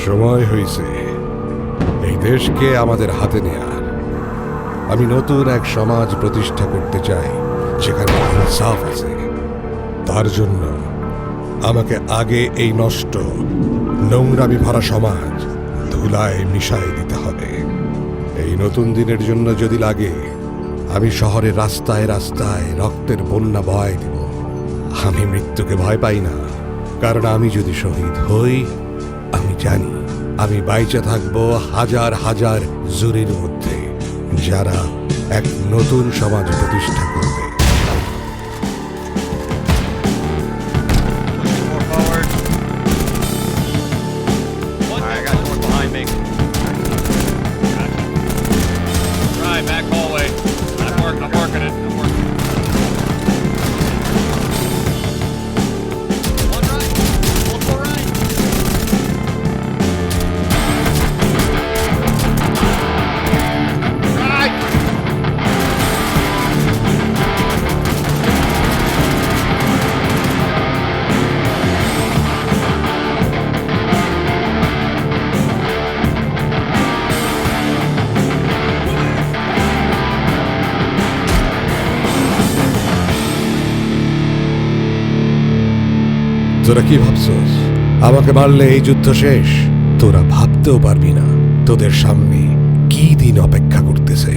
সময় হয়েছে এই দেশকে আমাদের হাতে নেয়ার। আমি নতুন এক সমাজ প্রতিষ্ঠা করতে চাই যেখানে ইনসাফ আছে। তার জন্য আমাকে আগে এই নষ্ট নোংরামি ভরা সমাজ ধুলায় মিশাই দিতে হবে। এই নতুন দিনের জন্য যদি লাগে আমি শহরের রাস্তায় রাস্তায় রক্তের বন্যা বয় দিব। আমি মৃত্যুকে ভয় পাই না, কারণ আমি যদি শহীদ হই আমি জানি আমি বাইচে থাকবো হাজার হাজার জুরির মধ্যে, যারা এক নতুন সমাজ প্রতিষ্ঠা করবে। More forward. All right, I got more behind me. Right, back hallway. I'm working it. I'm working. One right, multiple right. Right. তোরা কি ভাবছস আমাকে মারলে এই যুদ্ধ শেষ? তোরা ভাবতেও পারবি না তোদের সামনে কি দিন অপেক্ষা করতেছে।